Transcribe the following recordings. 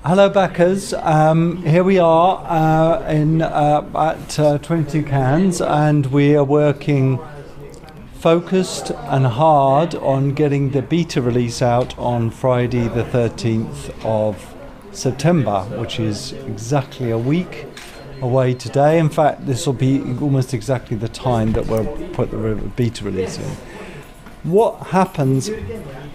Hello, backers. Here we are at 22 Cans, and we are working focused and hard on getting the beta release out on Friday the 13th of September, which is exactly a week away today. In fact, this will be almost exactly the time that we'll put the beta release in. What happens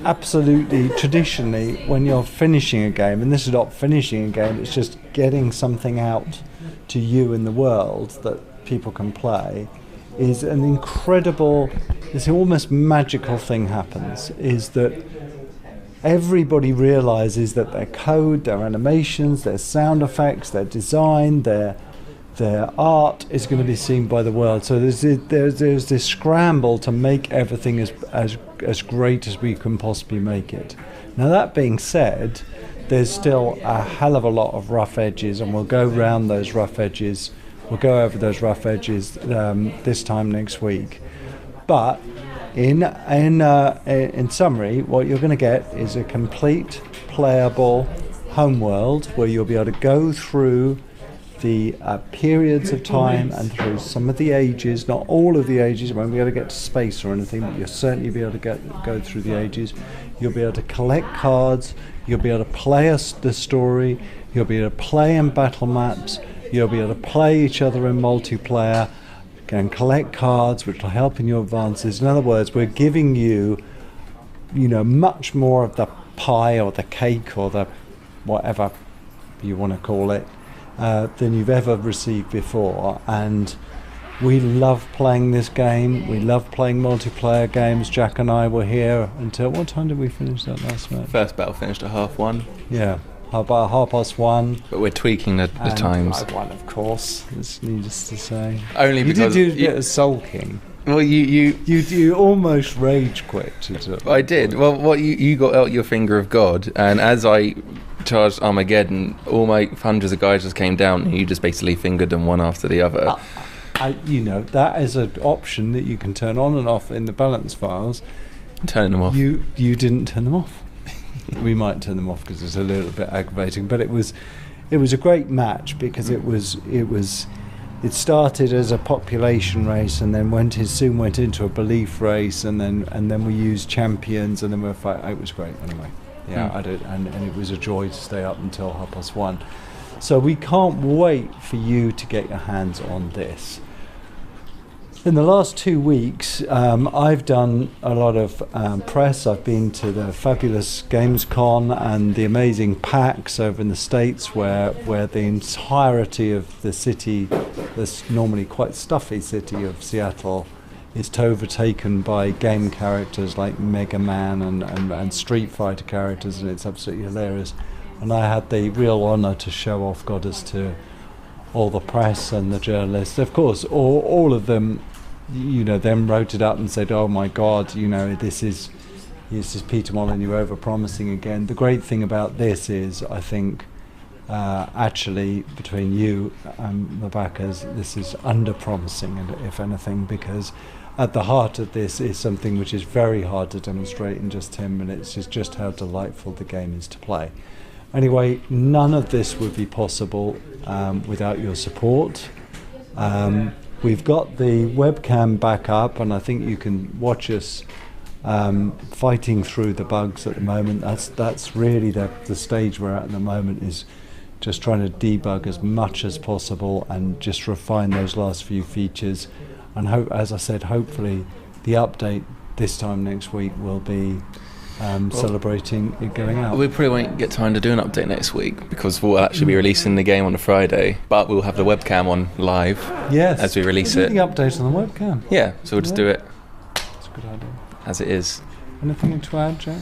absolutely traditionally when you're finishing a game, and this is not finishing a game, it's just getting something out to you in the world that people can play, is an incredible, this almost magical thing happens, is that everybody realizes that their code, their animations, their sound effects, their design, their art is going to be seen by the world. So there's this scramble to make everything as great as we can possibly make it. Now, that being said, there's still a hell of a lot of rough edges, and we'll go around those rough edges. We'll go over those rough edges this time next week. But in summary, what you're going to get is a complete playable homeworld where you'll be able to go through the periods of time and through some of the ages, not all of the ages. You won't be able to get to space or anything, but you'll certainly be able to go through the ages. You'll be able to collect cards, you'll be able to play the story, you'll be able to play in battle maps, you'll be able to play each other in multiplayer, and collect cards which will help in your advances. In other words, we're giving you, much more of the pie or the cake or the whatever you want to call it, than you've ever received before. And we love playing this game. We love playing multiplayer games. Jack and I were here until, what time did we finish that last match? First battle finished at 1:30. Yeah, about 1:30. But we're tweaking the times. One, of course, it's needless to say. Only because you did do a bit of sulking. Well, you almost rage quit. I did. Well, what you got out your finger of God, and as I charged Armageddon, all my hundreds of guys just came down, and you just basically fingered them one after the other. That is an option that you can turn on and off in the balance files. Turn them off. You didn't turn them off. We might turn them off because it's a little bit aggravating, but it was a great match because it started as a population race and then soon went into a belief race, and then we used champions, and then we were fighting. It was great anyway. Yeah, I did, and it was a joy to stay up until 1:30. So we can't wait for you to get your hands on this. In the last 2 weeks, I've done a lot of press. I've been to the fabulous Gamescom and the amazing PAX over in the States, where the entirety of the city, this normally quite stuffy city of Seattle, is overtaken by game characters like Mega Man and Street Fighter characters, and it's absolutely hilarious. And I had the real honour to show off Godus to all the press and the journalists. Of course, all of them, them wrote it up and said, "Oh my God, this is Peter Molyneux over-promising again." The great thing about this is, I think, actually, between you and the backers, this is under-promising, if anything, because at the heart of this is something which is very hard to demonstrate in just 10 minutes, is just how delightful the game is to play. Anyway, none of this would be possible without your support. We've got the webcam back up, and I think you can watch us fighting through the bugs at the moment. That's really the stage we're at the moment, is just trying to debug as much as possible and just refine those last few features. And as I said, hopefully the update this time next week will be celebrating it going out. We probably won't get time to do an update next week because we'll actually be releasing the game on a Friday, but we'll have the webcam on live as we release it. The update on the webcam. Yeah, so we'll just do it. That's a good idea. As it is. Anything to add, Jack?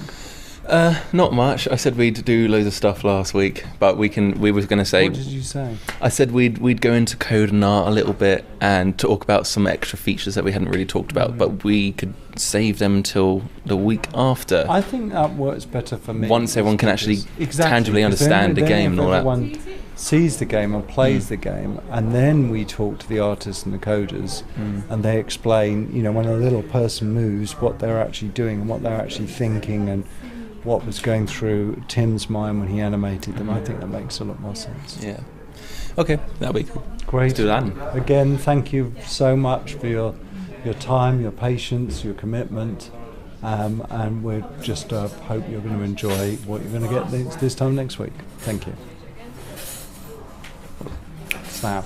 Not much. I said we'd do loads of stuff last week, but we were going to say... What did you say? I said we'd go into code and art a little bit and talk about some extra features that we hadn't really talked about, but we could save them until the week after. I think that works better for me. Once everyone can actually tangibly understand the game and all that. Everyone sees the game and plays the game, and then we talk to the artists and the coders, and they explain, when a little person moves, what they're actually doing and what they're actually thinking, and what was going through Tim's mind when he animated them, I think that makes a lot more sense. Yeah. Okay, that'll be cool. Great. Let's do that. Again, thank you so much for your time, your patience, your commitment, and we just hope you're going to enjoy what you're going to get this time next week. Thank you. Snap.